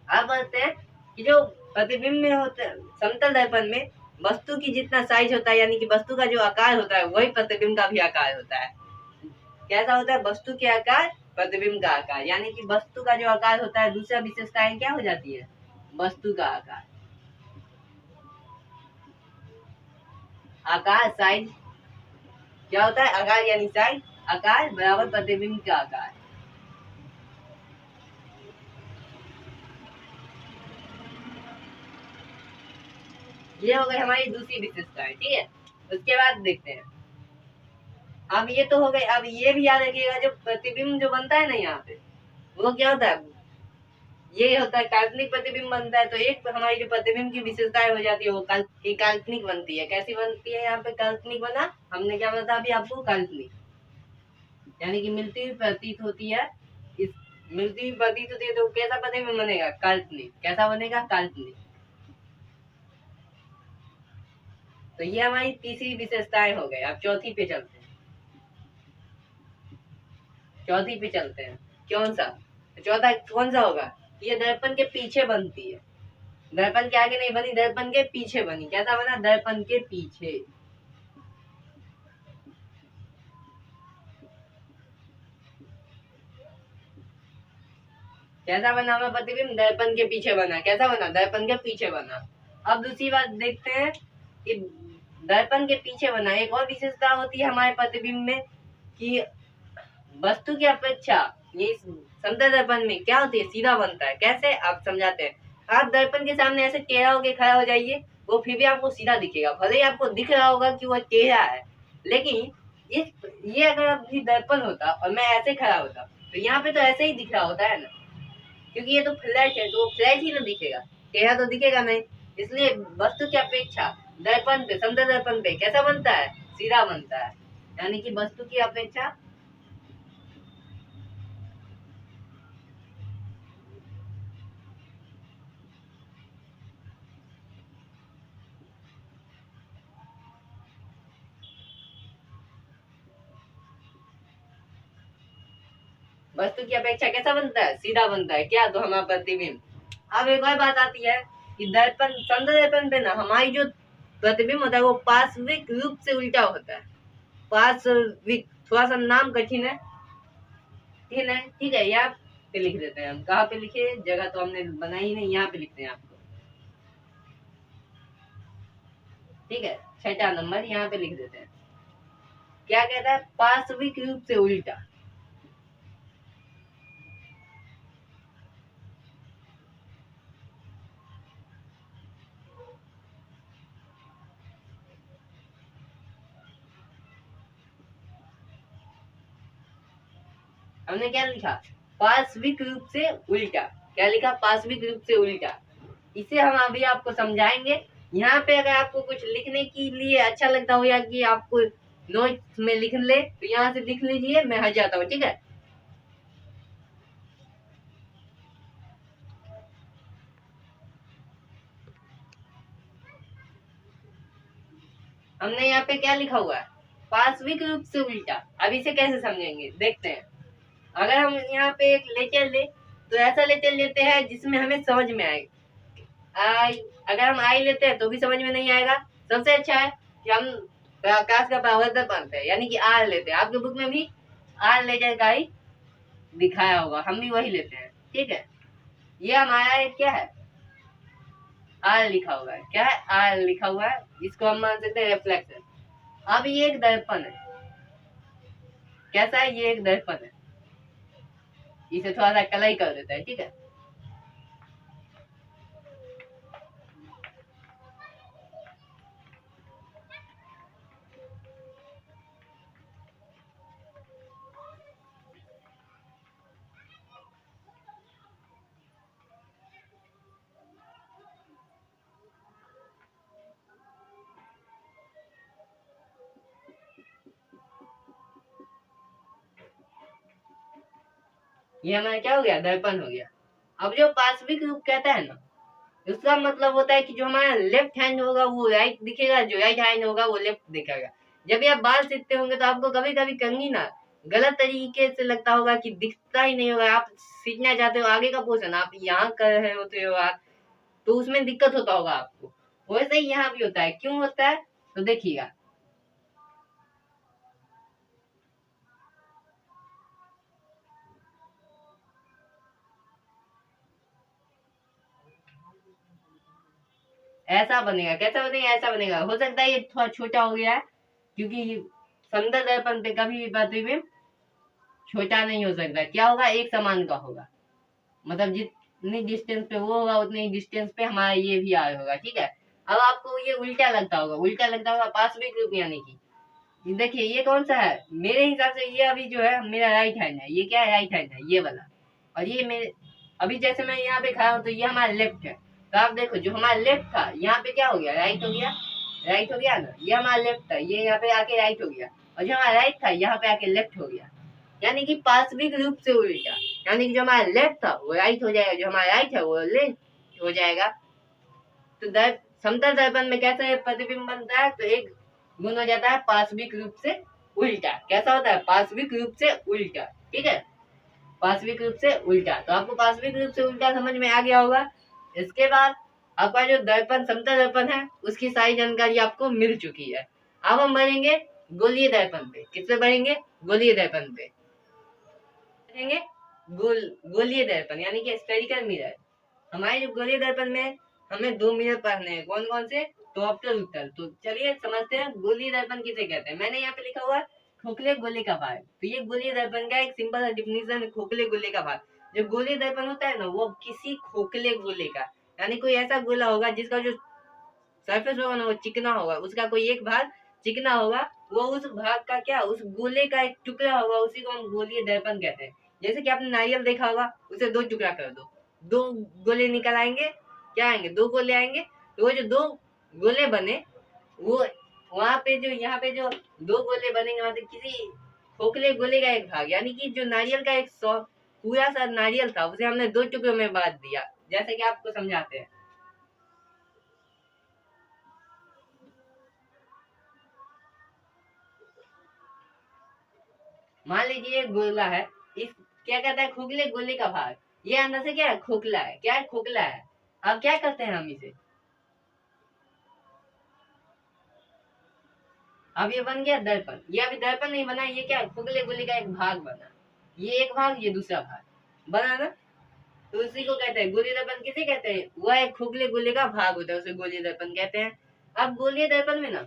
अब बोलते हैं कि जो प्रतिबिंब में होता है समतल दर्पण में, वस्तु की जितना साइज होता है, यानी कि वस्तु का जो आकार होता है, वही प्रतिबिंब का भी आकार होता है। कैसा होता है? वस्तु के आकार, प्रतिबिंब का आकार। यानी कि वस्तु का जो आकार होता है, दूसरा विशेषताएं क्या हो जाती है? वस्तु का आकार, आकार साइज क्या होता है? आकार यानी साइज, आकार बराबर प्रतिबिंब का आकार। ये हो गई हमारी दूसरी विशेषताएं। ठीक है, उसके बाद देखते हैं, अब ये तो हो गई। अब ये भी याद रखिएगा, जो प्रतिबिंब जो बनता है ना यहाँ पे, वो क्या होता है? ये होता है काल्पनिक प्रतिबिंब बनता है। तो एक हमारी जो प्रतिबिंब की विशेषताएं हो जाती है, वो काल्पनिक बनती है। कैसी बनती है? यहाँ पे काल्पनिक बना, हमने क्या बताया अभी आपको? काल्पनिक, यानी कि मिलती हुई प्रतीत होती है। इस मिलती हुई प्रतीत होती है, तो कैसा प्रतिबिंब बनेगा? काल्पनिक। कैसा बनेगा? काल्पनिक। तो ये हमारी तीसरी विशेषताएं हो गई। अब चौथी पे चलते हैं। चौथी पे चलते हैं, कौन सा? चौथा कौन सा होगा? ये दर्पण के पीछे बनती है। दर्पण के आगे नहीं बनी, दर्पण के पीछे बनी। कैसा बना? दर्पण के पीछे। कैसा बना हमारा प्रतिबिंब? दर्पण के पीछे बना। कैसा बना? दर्पण के पीछे बना। अब दूसरी बात देखते हैं कि दर्पण के पीछे बना, एक और विशेषता होती है हमारे प्रतिबिंब में कि वस्तु की अपेक्षा ये समतल दर्पण में क्या होती है? सीधा बनता है। कैसे? आप समझाते हैं। आप दर्पण के सामने ऐसे टेढ़ा होके खड़ा हो जाइए, वो फिर भी आपको सीधा दिखेगा। भले ही आपको दिख रहा होगा कि वो टेढ़ा है, लेकिन ये अगर अभी दर्पण होता और मैं ऐसे खड़ा होता, तो यहाँ पे तो ऐसे ही दिख रहा होता है ना, क्योंकि ये तो फ्लैट है, तो फ्लैट ही ना दिखेगा, टेढ़ा तो दिखेगा नहीं। इसलिए वस्तु की अपेक्षा दर्पण पे, समतल दर्पण पे कैसा बनता है? सीधा बनता है। यानी कि वस्तु की अपेक्षा वस्तु की अपेक्षा कैसा बनता है? सीधा बनता है। क्या? तो हमारा प्रतिबिंब। अब एक और बात आती है कि दर्पण, समतल दर्पण पे ना हमारी जो प्रतिबिंब होता है, वो पार्श्विक रूप से उल्टा होता है। पार्श्विक, थोड़ा सा नाम कठिन है, ठीक है। ठीक है, यहाँ पे लिख देते हैं हम। कहाँ पे लिखे? जगह तो हमने बनाई नहीं, यहाँ पे लिखते हैं आपको। ठीक है, 6वां नंबर यहाँ पे लिख देते हैं। क्या कहता है? पार्श्विक रूप से उल्टा। हमने क्या लिखा? पार्श्विक रूप से उल्टा। क्या लिखा? पार्श्विक रूप से उल्टा। इसे हम अभी आपको समझाएंगे। यहाँ पे अगर आपको कुछ लिखने के लिए अच्छा लगता हो, या कि आपको नोट्स में लिख ले, तो यहाँ से लिख लीजिए, मैं हट जाता हूँ। ठीक है, हमने यहाँ पे क्या लिखा हुआ है, पार्श्विक रूप से उल्टा। अब इसे कैसे समझेंगे देखते हैं। अगर हम यहाँ पे एक लेटर ले तो ऐसा लेटर लेते हैं जिसमें हमें समझ में आए। आई, अगर हम आई लेते हैं तो भी समझ में नहीं आएगा। सबसे अच्छा है कि हम प्रकाश का परावर्तन पढ़ते हैं, यानी कि आर लेते हैं। आपके बुक में भी आर लेटर का ही दिखाया होगा, हम भी वही लेते हैं। ठीक है, ये हमारा एक क्या है, आर लिखा हुआ है। क्या है, आर लिखा हुआ है। इसको हम मान सकते हैं रिफ्लेक्शन। अब ये एक दर्पण है। कैसा है, ये एक दर्पण है। इसे थोड़ा सा कलर कर देता है। ठीक है, ये हमारा क्या हो गया, दर्पण हो गया। अब जो पार्श्विक रूप कहता है ना, उसका मतलब होता है कि जो हमारा लेफ्ट हैंड होगा वो राइट दिखेगा, जो राइट हैंड होगा वो लेफ्ट दिखेगा। जब भी आप बाल सीखते होंगे तो आपको कभी कभी कंघी ना गलत तरीके से लगता होगा कि दिखता ही नहीं होगा। आप सीखना चाहते हो आगे का पोर्शन, आप यहाँ कर रहे होते हो आप, तो उसमें दिक्कत होता होगा आपको। वैसे ही यहाँ भी होता है। क्यों होता है, तो देखिएगा। ऐसा बनेगा, कैसा बनेगा, ऐसा बनेगा। हो सकता है ये थोड़ा छोटा हो गया है, क्योंकि समतल दर्पण पे कभी भी प्रतिबिंब छोटा नहीं हो सकता। क्या होगा, एक समान का होगा। मतलब जितनी डिस्टेंस पे वो होगा उतनी डिस्टेंस पे हमारा ये भी आर होगा। ठीक है, अब आपको ये उल्टा लगता होगा, उल्टा लगता होगा पार्श्विक रूप, यानी कि देखिए ये कौन सा है, मेरे हिसाब से ये अभी जो है मेरा राइट हैंड है। ये क्या है, राइट हैंड है ये वाला। और ये मेरे अभी जैसे मैं यहाँ पे खड़ा हूँ तो ये हमारा लेफ्ट है। तो आप देखो जो हमारा लेफ्ट था यहाँ पे क्या हो गया, राइट हो गया। राइट हो गया ना, ये हमारा लेफ्ट था, ये यहाँ पे आके राइट हो गया। और जो हमारा राइट था यहाँ पे आके लेफ्ट हो गया। यानी कि पार्श्विक रूप से उल्टा, यानी कि जो हमारा लेफ्ट था वो राइट हो जाएगा, जो हमारा राइट है वो लेफ्ट हो जाएगा। तो समतल दर्पण में कैसे प्रतिबिंब बनता है, तो एक गुण हो जाता है पार्श्विक रूप से उल्टा। कैसा होता है, पार्श्विक रूप से उल्टा। ठीक है, पार्श्विक रूप से उल्टा। तो आपको पार्श्विक रूप से उल्टा समझ में आ गया होगा। इसके बाद आपका जो दर्पण समतल दर्पण है उसकी सारी जानकारी आपको मिल चुकी है। अब हम बढ़ेंगे गोलीय दर्पण पे। किस पे बढ़ेंगे, गोलीय दर्पण पे बढ़ेंगे। गोलीय दर्पण यानी कि स्फेरिकल मिरर। हमारे जो गोलीय दर्पण में हमें दो मिरर पढ़ने हैं। कौन कौन से, तो अवतल उत्तल। तो चलिए समझते हैं गोलीय दर्पण किसे कहते हैं। मैंने यहाँ पे लिखा हुआ है खोखले गोले का भाग। तो ये गोलीय दर्पण का एक सिंपल सा डिफिनेशन है, खोखले गोले का भाग। जो गोलीय दर्पण होता है ना वो किसी खोखले गोले का, यानी कोई ऐसा गोला होगा जिसका जो सरफेस होगा ना वो चिकना होगा, उसका कोई एक भाग चिकना होगा, वो उस भाग का क्या, उस गोले का एक टुकड़ा होगा, उसी को हम गोलीय दर्पण कहते हैं। जैसे कि आपने नारियल देखा होगा, उसे दो टुकड़ा कर दो, दो गोले निकल आएंगे। क्या आएंगे, दो गोले आएंगे। तो वो जो दो गोले बने वो वहां पे जो यहाँ पे जो दो गोले बनेंगे मतलब किसी खोखले गोले का एक भाग, यानी कि जो नारियल का एक पूरा सा नारियल था उसे हमने दो टुकड़ों में बांट दिया। जैसे कि आपको समझाते हैं। मान लीजिए एक गोला है, इस क्या कहता है, खोखले गोले का भाग। ये अंदर से क्या है, खोखला है। क्या है, खोखला है। अब क्या करते हैं हम इसे, अब ये बन गया दर्पण। ये अभी दर्पण नहीं बना, ये क्या है, खोखले गोले का एक भाग बना। ये एक भाग, ये दूसरा भाग बना ना। तो उसी को कहते हैं गोलीय दर्पण। किसे कहते हैं, वह एक खोखले गोले का भाग होता है, उसे गोलीय दर्पण कहते हैं। अब गोलीय दर्पण में ना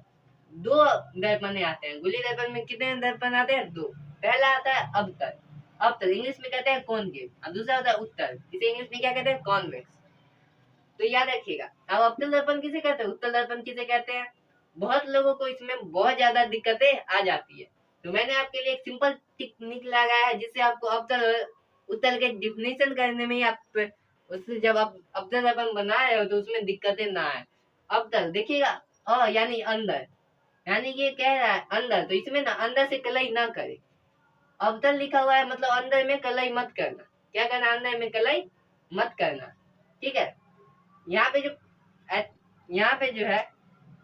दो दर्पण आते हैं। गोलीय दर्पण में कितने दर्पण आते हैं, दो। पहला आता है अवतल। अवतल इंग्लिश में कहते हैं कॉनकेव, और दूसरा होता है उत्तल, इसे इंग्लिश में क्या कहते हैं, कॉन्वेक्स। तो याद रखिएगा। अब अवतल दर्पण किसे कहते हैं, उत्तल दर्पण किसे कहते हैं। बहुत लोगों को इसमें बहुत ज्यादा दिक्कतें आ जाती है, तो मैंने आपके लिए एक सिंपल टेक्निक लगाया है जिससे आपको अवतल उत्तल के डिफिनेशन करने में ही आप उससे जब आप अवतल दर्पण बना रहे हो तो उसमें दिक्कतें ना आए। अवतल देखिएगा, यानी अंदर, यानी कि कह रहा है अंदर, तो इसमें ना अंदर से कलई ना करे। अवतल लिखा हुआ है मतलब अंदर में कलई मत करना। क्या करना, अंदर में कलई मत करना। ठीक है, यहाँ पे जो यहाँ पे जो है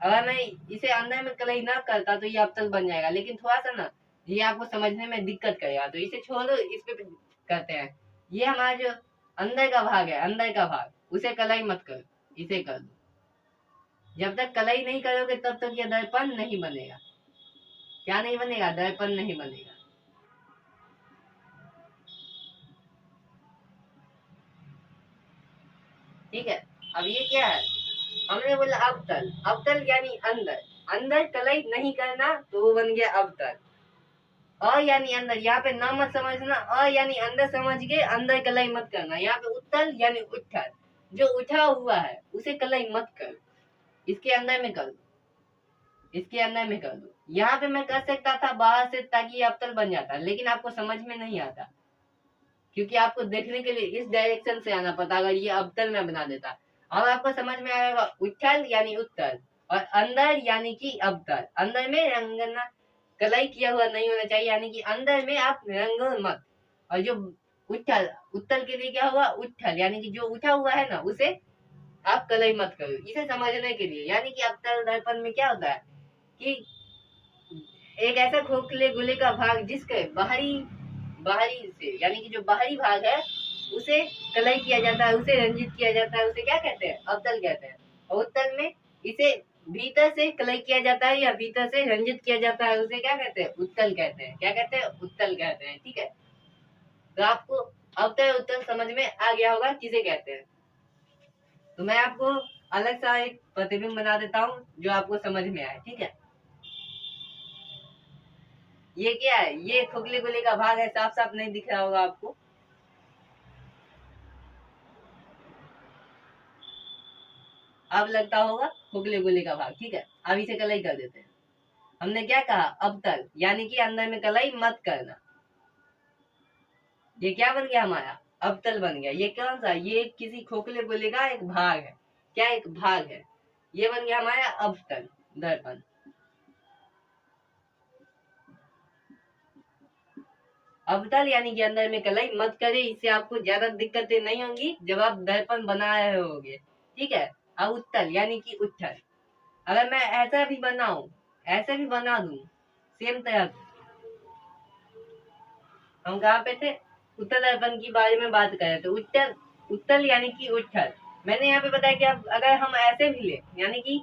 अगर मैं इसे अंदर में कलई ना करता तो ये अवतल बन जाएगा, लेकिन थोड़ा सा ना ये आपको समझने में दिक्कत करेगा, तो इसे छोड़ो, इस पे करते हैं। ये हमारा जो अंदर का भाग है, अंदर का भाग, उसे कलई मत करो, इसे कर दो। जब तक कलई नहीं करोगे तब तक ये दर्पण नहीं बनेगा। क्या नहीं बनेगा? दर्पण नहीं बनेगा। ठीक है। अब ये क्या है? हमने बोला अवतल, अवतल यानी अंदर, अंदर कलई नहीं करना तो वो बन गया अवतल। अ यानी अंदर, यहाँ पे न मत समझना, अ यानी अंदर समझ के अंदर कलई मत करना। यहाँ पे उत्तल यानी उठल, जो उठा हुआ है उसे कलई मत कर, इसके अंदर में कर दो, इसके अंदर में कर दो। यहाँ पे मैं कर सकता था बाहर से ताकि ये अवतल बन जाता, लेकिन आपको समझ में नहीं आता, क्योंकि आपको देखने के लिए इस डायरेक्शन से आना पड़ता। अगर ये अवतल में बना देता, अब आपको समझ में आएगा। उठल यानी उत्तल और अंदर यानी कि अवतल। अंदर में रंगना कलई किया हुआ नहीं होना चाहिए, यानी कि अंदर में आप रंगो मत। और जो उठल, उत्तल के लिए क्या हुआ? उठल यानी कि जो उठा हुआ है ना उसे आप कलई मत करो, इसे समझने के लिए। यानी कि अवतल दर्पण में क्या होता है कि एक ऐसा खोखले गोले का भाग जिसके बाहरी बाहरी से, यानी कि जो बाहरी भाग है उसे कलई किया जाता है, उसे रंजित किया जाता है, उसे क्या कहते हैं? अवतल कहते हैं। और उत्तल में इसे भीतर से कलई किया जाता है या भीतर से रंजित किया जाता है, उसे क्या कहते हैं? उत्तल कहते हैं। क्या कहते हैं? उत्तल कहते हैं। ठीक है, तो आपको अवतल उत्तल समझ में आ गया होगा किसे कहते हैं। तो मैं आपको अलग सा एक प्रतिबिंब बना देता हूँ जो आपको समझ में आए। ठीक है, ये क्या है? ये खोखले गोले का भाग है, साफ साफ नहीं दिख रहा होगा आपको। अब लगता होगा खोखले गोले का भाग। ठीक है, अब इसे कलई कर देते हैं। हमने क्या कहा? अवतल यानी कि अंदर में कलई मत करना। ये क्या बन गया हमारा? अवतल बन गया। ये कौन सा? ये किसी खोखले गोले का एक भाग है। क्या? एक भाग है। ये बन गया हमारा अवतल दर्पण। अवतल यानी कि अंदर में कलई मत करे, इससे आपको ज्यादा दिक्कतें नहीं होंगी जब आप दर्पण बना रहे होगे। ठीक है। अब उत्तल यानी कि उठल, अगर मैं ऐसा भी बनाऊं, ऐसे भी बना दूं सेम तरह। हम कहाँ पे थे? उत्तल दर्पण की बारे में बात कर रहे थे। उत्तल, उत्तल यानी कि उठल। मैंने यहाँ पे बताया कि अब अगर हम ऐसे भी ले, यानी कि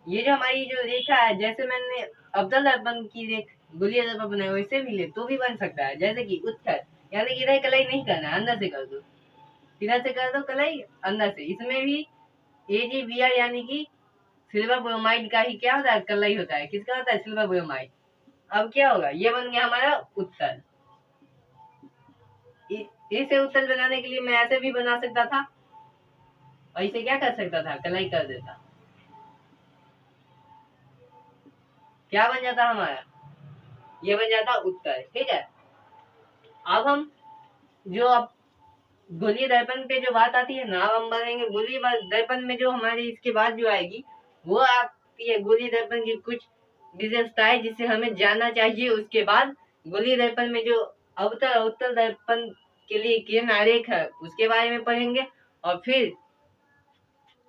ये जो हमारी जो रेखा है, जैसे मैंने अवतल दर्पण की रेखा गोलीय दर्पण बनाया वैसे भी ले तो भी बन सकता है। जैसे कि उत्तल यानी कि इधर कलई नहीं करना, अंदर से कर दो, इधर से कर दो कलई अंदर से। इसमें भी AgBr यानी कि सिल्वर ब्रोमाइड का ही क्या होता है? कलई होता है। किसका होता है? Silver bromide. अब क्या होगा? ये बन गया हमारा उत्तल। इसे उत्तल बनाने के लिए मैं ऐसे भी बना सकता था और इसे क्या कर सकता था? कलई कर देता। क्या बन जाता हमारा? ये बन जाता उत्तल। ठीक है, अब हम जो अब गोलीय दर्पण पे जो बात आती है ना, अब हम बताएंगे गोलीय दर्पण में जो हमारी इसके बाद जो आएगी वो आती है गोलीय दर्पण की कुछ विशेषताएं जिसे हमें जानना चाहिए। उसके बाद गोलीय दर्पण में जो अवतल और उत्तल दर्पण के लिए किरण आरेख है उसके बारे में पढ़ेंगे, और फिर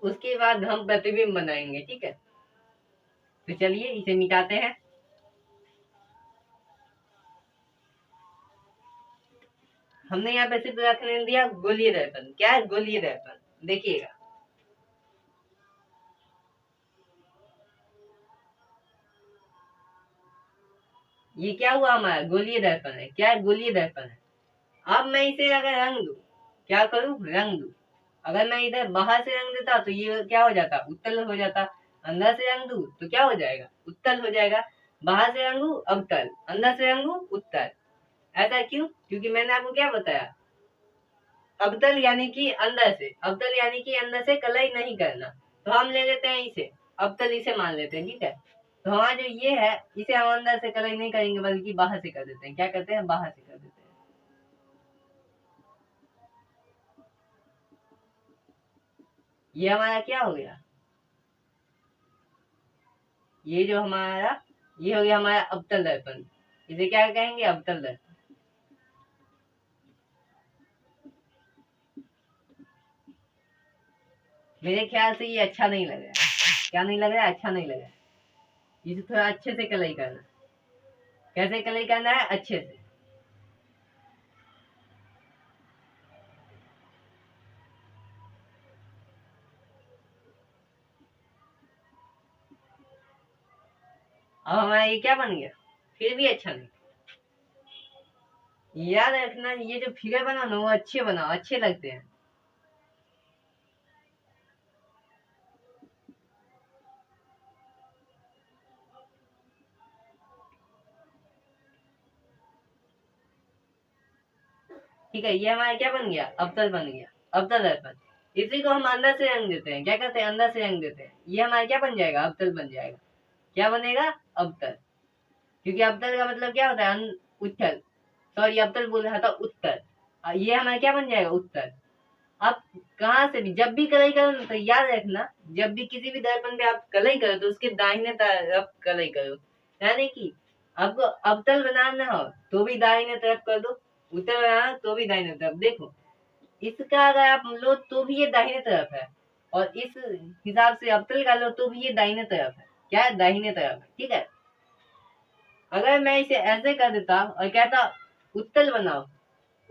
उसके बाद हम प्रतिबिंब बनाएंगे। ठीक है, तो चलिए इसे मिटाते हैं। हमने यहाँ पे सिर्फ रखने दिया गोलीय दर्पण। क्या है गोलीय दर्पण? देखिएगा, ये क्या हुआ? हमारा गोलीय दर्पण है। क्या है? गोलीय दर्पण है। अब मैं इसे अगर रंग दू, क्या करूं? रंग दू। अगर मैं इधर बाहर से रंग देता तो ये क्या हो जाता? उत्तल हो जाता। अंदर से रंग दू तो क्या हो जाएगा? उत्तल हो जाएगा। बाहर से रंगू अवतल, अंदर से रंगू उत्तल। ऐसा क्यों? क्योंकि मैंने आपको क्या बताया? अवतल यानी कि अंदर से, अवतल यानी कि अंदर से कलई नहीं करना। तो हम ले लेते हैं इसे अवतल, इसे मान लेते हैं। ठीक है, तो हमारा जो ये है इसे हम अंदर से कलई नहीं करेंगे बल्कि बाहर से कर देते हैं। क्या करते हैं? बाहर से कर देते हैं। ये हमारा क्या हो गया? ये जो हमारा ये हो गया हमारा अवतल दर्पण। इसे क्या कहेंगे? अवतल दर्पण। मेरे ख्याल से ये अच्छा नहीं लग रहा है। क्या नहीं लग रहा है? अच्छा नहीं लग रहा है। इसे थोड़ा अच्छे से कलई करना। कैसे कलई करना है? अच्छे से। अब हमारा ये क्या बन गया? फिर भी अच्छा नहीं। याद रखना, ये जो फिगर बनाओ ना वो अच्छे बनाओ, अच्छे लगते हैं। ठीक है, ये हमारा क्या बन गया? अवतल बन गया, अवतल दर्पण। इसी को हम अंदर से रंग देते हैं। क्या करते हैं? अंदर से रंग देते हैं। ये हमारा क्या बन जाएगा? अवतल बन जाएगा। क्या बनेगा? अवतल। क्योंकि अवतल का मतलब क्या होता है? उत्तल। सॉरी, अवतल बोल रहा था, उत्तर। ये हमारा क्या बन जाएगा? उत्तर। अब कहाँ से भी जब भी कलई करो ना, तो याद रखना, जब भी किसी भी दर्पण पे आप कलई करो तो उसके दाहिने तरफ कलई करो। यानी कि आपको अवतल बनाना हो तो भी दाहिने तरफ कर दो, उत्तल बनाना हो तो भी दाहिने तरफ। देखो, इसका अगर आप लो तो भी ये दाहिने तरफ है, और इस हिसाब से अवतल का लो तो भी ये दाहिने तरफ है। क्या है? दाहिने तरफ है। ठीक है। अगर मैं इसे ऐसे कर देता और कहता उत्तल बनाओ,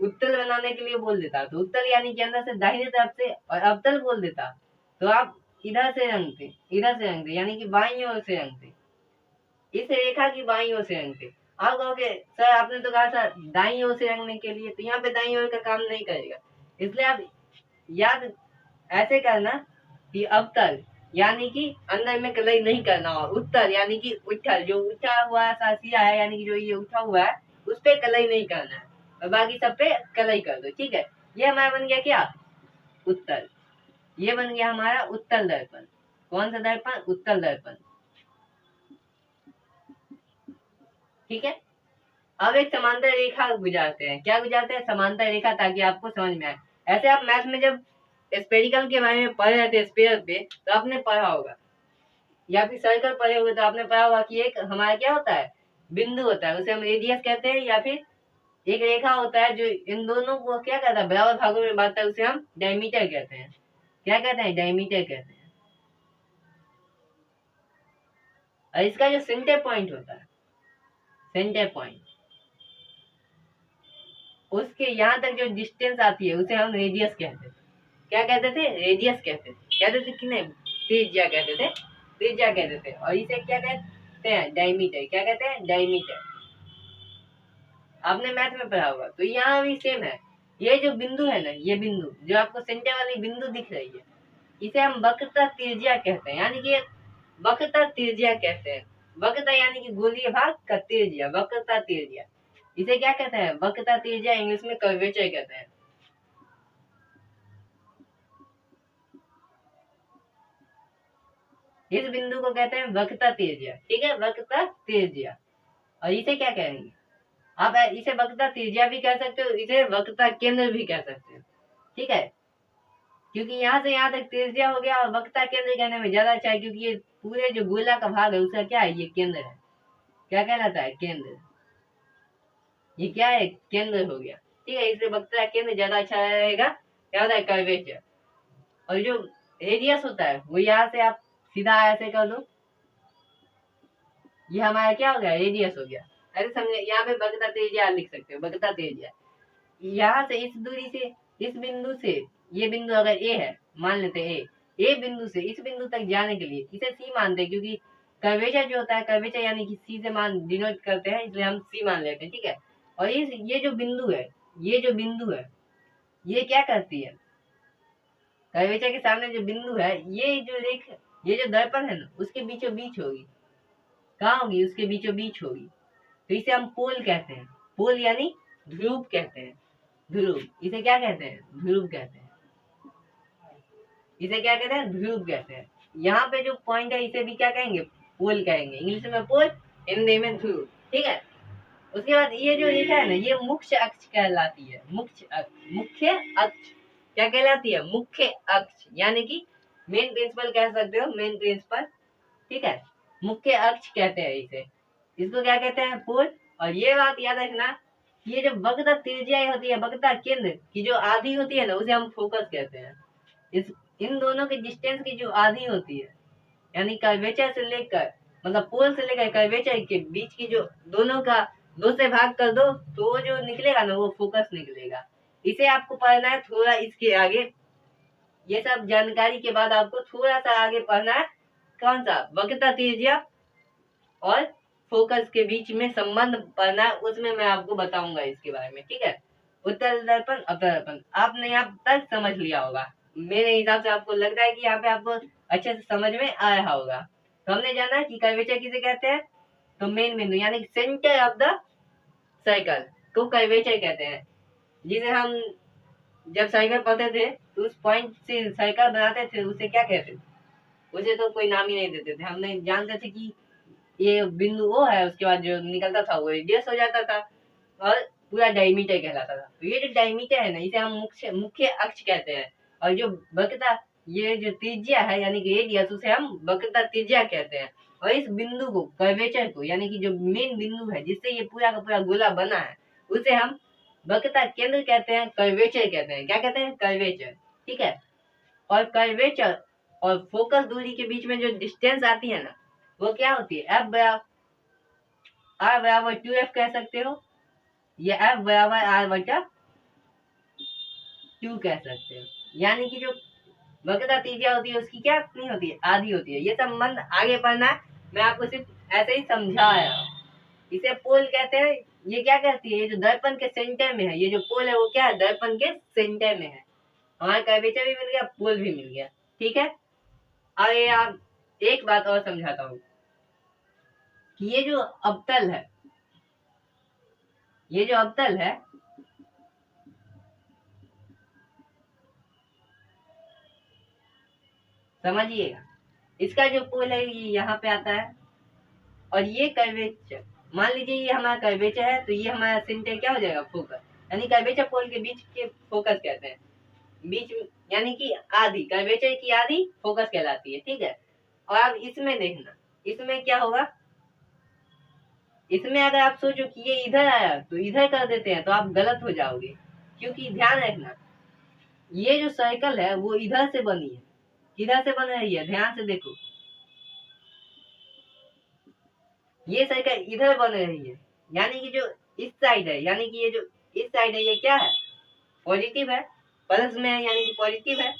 उत्तल बनाने के लिए बोल देता तो उत्तल यानी कि अंदर से दाहिने तरफ से, और अवतल बोल देता तो आप इधर से रंगते, इधर से रंगते, यानी कि बाईं ओर से रंगते, इस रेखा की बाईं ओर से रंगते। आप कहोगे सर आपने तो कहा था दाईं ओर से रंगने के लिए, तो यहाँ पे दाईं ओर का काम नहीं करेगा। इसलिए आप याद ऐसे करना कि अवतल यानी कि अंदर में कलई नहीं करना, और उत्तल यानी कि उठल, जो उठा हुआ सासिया है, यानी कि जो ये उठा हुआ है उस पे कलई नहीं करना है, और बाकी सब पे कलई कर दो। ठीक है। ये हमारा बन गया क्या? उत्तल। ये बन गया हमारा उत्तल दर्पण। कौन सा दर्पण? उत्तल दर्पण। ठीक है। अब एक समांतर रेखा गुजारते हैं। क्या गुजारते हैं? समांतर रेखा, ताकि आपको समझ में आए। ऐसे आप मैथ में जब स्पेरिकल के बारे में पढ़ रहे थे, स्पेयर पे, तो आपने पढ़ा होगा, या फिर सर्कल पढ़े होंगे तो आपने पढ़ा होगा कि एक हमारा क्या होता है? बिंदु होता है, उसे हम रेडियस कहते हैं, या फिर एक रेखा होता है जो इन दोनों को क्या करता है? बराबर भागों में बांटता है, उसे हम डायमीटर कहते हैं। क्या कहते हैं? डायमीटर कहते हैं। और इसका जो सेंटर पॉइंट होता है, सेंटर पॉइंट, उसके यहाँ तक जो डिस्टेंस आती है उसे हम रेडियस कहते थे। क्या कहते थे? रेडियस कहते थे कि नहीं? त्रिज्या कहते थे, त्रिज्या कहते थे। और इसे क्या कहते हैं? डायमीटर। क्या कहते हैं? डायमीटर। आपने मैथ में पढ़ा होगा। तो यहाँ भी सेम है। ये जो बिंदु है ना, ये बिंदु जो आपको सेंटर वाली बिंदु दिख रही है, इसे हम वक्रता त्रिज्या कहते हैं, यानी कि वक्रता त्रिज्या कहते हैं। वक्रता यानी कि गोलीय भाग का त्रिज्या, वक्रता त्रिज्या। इसे क्या कहते हैं? वक्रता त्रिज्या, इंग्लिश में कर्वेचर कहते हैं। इस बिंदु को कहते हैं वक्रता त्रिज्या। ठीक है, वक्रता त्रिज्या। और इसे क्या कहेंगे? आप इसे वक्रता त्रिज्या भी कह सकते हो, इसे वक्रता केंद्र भी कह सकते हो। ठीक है। क्योंकि यहाँ से यहाँ तक त्रिज्या हो गया, और वक्रता केंद्र कहने में ज्यादा अच्छा है, क्योंकि ये पूरे जो गोला का भाग है उसका क्या है? ये केंद्र है। क्या कहलाता है? केंद्र। ये क्या है? केंद्र हो गया। ठीक है, इसलिए वक्रता केंद्र ज्यादा अच्छा रहेगा। क्या होता है? कर्वेचर। और जो रेडियस होता है वो यहाँ से आप सीधा ऐसे कर दो, ये हमारा क्या हो गया? रेडियस हो गया। ऐसे समझे, यहाँ पे वक्रता त्रिज्या लिख सकते हो, वक्रता त्रिज्या। यहाँ से इस दूरी से, इस बिंदु से, ये बिंदु अगर ए है, मान लेते हैं ए बिंदु से इस बिंदु तक जाने के लिए इसे सी मानते हैं, क्योंकि कर्वेचर जो होता है, कर्वेचर यानी कि सी से मान डिनोट करते हैं, इसलिए हम सी मान लेते हैं। ठीक है। और ये जो बिंदु है, ये जो बिंदु है, ये क्या करती है? कर्वेचर के सामने जो बिंदु है, ये जो रेख, ये जो दर्पण है ना, उसके बीचों बीच होगी। कहाँ होगी? उसके बीचों बीच होगी। तो इसे हम पोल कहते हैं। पोल यानी ध्रुव कहते हैं। ध्रुव, इसे क्या कहते हैं? ध्रुव कहते हैं। इसे क्या कहते हैं? ध्रुव कहते हैं। यहाँ पे जो पॉइंट है इसे भी क्या कहेंगे? पोल कहेंगे। इंग्लिश में पोल, हिंदी में ध्रुव। ठीक है। उसके बाद ये जो रेखा है ना, ये मुख्य अक्ष कहलाती है। मुख्य अक्ष, मुख्य अक्ष क्या कहलाती है? मुख्य अक्ष, यानी कि मेन प्रिंसिपल कह सकते हो, मेन प्रिंसिपल। ठीक है, मुख्य अक्ष कहते हैं इसे। इसको क्या कहते हैं? पोल। और ये बात याद रखना, ये जो वक्रता त्रिज्या होती है, वक्रता केंद्र की जो आधी होती है ना, उसे हम फोकस कहते हैं। इस इन दोनों के डिस्टेंस की जो आधी होती है, यानी कर्वेचर से लेकर मतलब पोल से लेकर कर्वेचर के बीच की जो दोनों का 2 से भाग कर दो तो वो जो निकलेगा ना वो फोकस निकलेगा। इसे आपको पढ़ना है थोड़ा इसके आगे। ये सब जानकारी के बाद आपको थोड़ा सा आगे पढ़ना है कौन सा वक्रता त्रिज्या और फोकस के बीच में संबंध पढ़ना है, उसमें मैं आपको बताऊंगा इसके बारे में, ठीक है। उत्तल दर्पण अवतल दर्पण आपने यहाँ तक समझ लिया होगा। मेरे हिसाब से आपको लग रहा है कि यहाँ पे आपको अच्छे से समझ में आ रहा होगा। तो हमने जाना कि कर्वेचर किसे कहते हैं, तो मेन बिंदु यानी सेंटर ऑफ द सर्कल को कर्वेचर कहते हैं। जिसे हम जब सर्कल पढ़ते थे तो उस पॉइंट से सर्कल बनाते थे उसे क्या कहते थे, उसे तो कोई नाम ही नहीं देते थे। हमने जानते थे कि ये बिंदु वो है, उसके बाद जो निकलता था वो रेडियस हो जाता था और पूरा डायमीटर कहलाता था। तो ये जो डायमीटर है ना इसे हम मुख्य मुख्य अक्ष कहते हैं, और जो वक्रता ये जो त्रिज्या है यानी कि रेडियस उसे हम वक्रता त्रिज्या कहते हैं। और इस बिंदु को कर्वेचर को यानी कि जो मेन बिंदु है जिससे ये पूरा का पूरा गोला बना है उसे हम वक्रता केंद्र कहते हैं, कर्वेचर कहते हैं। क्या कहते हैं, कर्वेचर, ठीक है। और कर्वेचर और फोकस दूरी के बीच में जो डिस्टेंस आती है ना वो क्या होती है, एफ बराबर आर बराबर 2f कह सकते हो, या एफ बराबर आर बटा 2 कह सकते हो। यानी कि जो वक्रता त्रिज्या होती है उसकी क्या नहीं होती है, आधी होती है। ये संबंध आगे पढ़ना है, मैं आपको सिर्फ ऐसे ही समझाया। इसे पोल कहते हैं। ये क्या करती है, ये जो दर्पण के सेंटर में है, ये जो पोल है वो क्या है, दर्पण के सेंटर में है। हमारा कर्वेचर भी मिल गया, पोल भी मिल गया, ठीक है। और ये आप एक बात और समझाता हूँ कि ये जो अवतल है, ये जो अवतल है समझिएगा, इसका जो पोल है ये यहाँ पे आता है और ये कर्वेचर, मान लीजिए ये हमारा कर्वेचर है तो ये हमारा सेंटर क्या हो जाएगा, फोकस। यानी कर्वेचर पोल के बीच के फोकस कहते हैं, बीच यानी कि आधी, कर्वेचर की आधी फोकस कहलाती है, ठीक है। और अब इसमें देखना, इसमें क्या होगा, इसमें अगर आप सोचो कि ये इधर आया तो इधर कर देते हैं तो आप गलत हो जाओगे, क्योंकि ध्यान रखना ये जो सर्कल है वो इधर से बनी है, किधर से बन रही है, ध्यान से देखो, ये सर्कल इधर बन रही है। यानी कि जो इस साइड है, यानी कि ये जो इस साइड है ये क्या है, पॉजिटिव है, प्लस में है यानी कि पॉजिटिव है,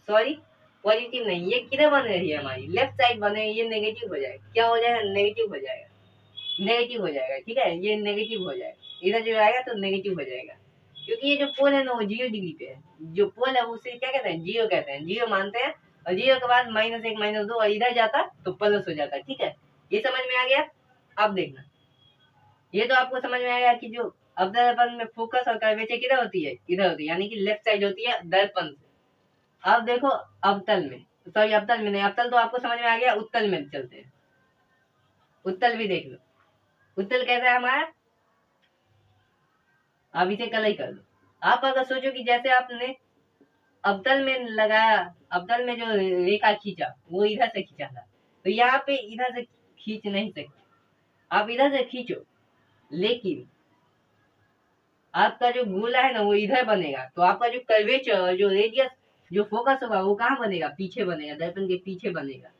सॉरी पॉजिटिव नहीं, ये किधर बन रही है, हमारी लेफ्ट साइड बन रही है, ये नेगेटिव हो जाएगा। क्या हो जाएगा, नेगेटिव हो जाएगा, नेगेटिव हो जाएगा, ठीक है। ये नेगेटिव हो जाएगा, इधर जो आएगा तो नेगेटिव हो जाएगा, क्योंकि ये जो पोल है ना वो 0 डिग्री पे है। जो पोल है उसे क्या कहते हैं, 0 कहते हैं, 0 मानते हैं। और 0 के बाद -1 -2 और इधर जाता तो प्लस हो जाता, ठीक है। ये समझ में आ गया। अब देखना, ये तो आपको समझ में आएगा कि जो अवतल दर्पण में फोकस और कर्वेचर किधर होती है, इधर होती है, यानी कि लेफ्ट साइड होती है दर्पण से। अब देखो अवतल में, सॉरी अवतल में नहीं, अवतल तो आपको समझ में आ गया, उत्तल में चलते हैं। उत्तल भी देख लो, उत्तल कैसा है हमारा, आप इसे कल ही कर लो। आप अगर सोचो कि जैसे आपने अवतल में लगाया, अवतल में जो रेखा खींचा वो इधर से खींचा था, तो यहाँ पे इधर से खींच नहीं सकते, आप इधर से खींचो, लेकिन आपका जो गोला है ना वो इधर बनेगा, तो आपका जो कर्वेचर जो रेडियस जो फोकस होगा वो कहाँ बनेगा, पीछे बनेगा, दर्पण के पीछे बनेगा,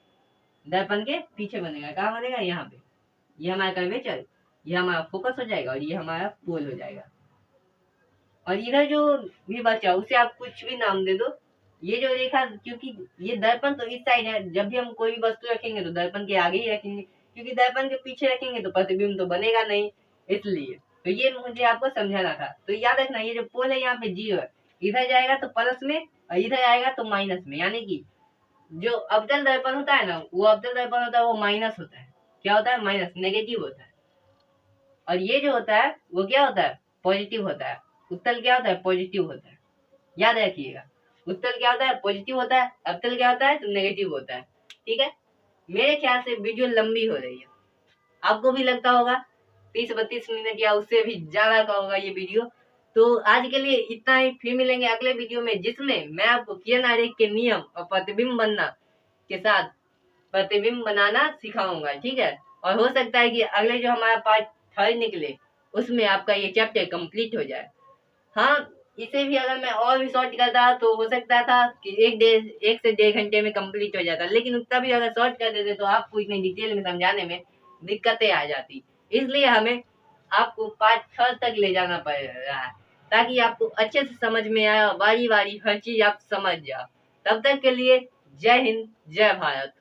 दर्पण के पीछे बनेगा। कहाँ बनेगा, यहाँ पे। ये हमारा कर्वेचर, ये हमारा फोकस हो जाएगा और ये हमारा पोल हो जाएगा। और इधर जो भी बचा उसे आप कुछ भी नाम दे दो। ये जो रेखा, क्योंकि ये दर्पण तो इस साइड है, जब भी हम कोई भी वस्तु रखेंगे तो दर्पण के आगे ही रखेंगे, क्योंकि दर्पण के पीछे रखेंगे तो प्रतिबिंब तो बनेगा नहीं, इसलिए। तो ये मुझे आपको समझाना था। तो याद रखना, ये जो पोल है यहाँ पे 0 है, इधर जाएगा तो प्लस में और इधर आएगा तो माइनस में। यानी कि जो अवतल दर्पण होता है ना वो अवतल दर्पण होता है वो माइनस होता है। क्या होता है, माइनस, नेगेटिव होता है। और ये जो होता है वो क्या होता है, पॉजिटिव होता है। उत्तल क्या होता है, पॉजिटिव होता है, याद रखिएगा। उत्तल क्या होता है, पॉजिटिव होता है, अवतल क्या होता है तो नेगेटिव होता है, ठीक है। मेरे ख्याल से वीडियो लंबी हो रही है, आपको भी लगता होगा 30-32 मिनट या उससे भी ज्यादा का होगा ये वीडियो। तो आज के लिए इतना ही, फिर मिलेंगे अगले वीडियो में जिसमें मैं आपको किरण आरेख के नियम और प्रतिबिंब बनना के साथ प्रतिबिंब बनाना सिखाऊंगा, ठीक है। और हो सकता है कि अगले जो हमारा पार्ट 3 निकले उसमें आपका ये चैप्टर कंप्लीट हो जाए। हाँ, इसे भी अगर मैं और भी शॉर्ट करता तो हो सकता था कि 1 से 1.5 घंटे में कंप्लीट हो जाता, लेकिन उतना भी अगर शॉर्ट कर देते तो आपको इतनी डिटेल में समझाने में दिक्कतें आ जाती। इसलिए हमें आपको पार्ट 6 तक ले जाना पड़ रहा है, ताकि आपको अच्छे से समझ में आए और बारी बारी हर चीज आप समझ जाओ। तब तक के लिए जय हिंद, जय भारत।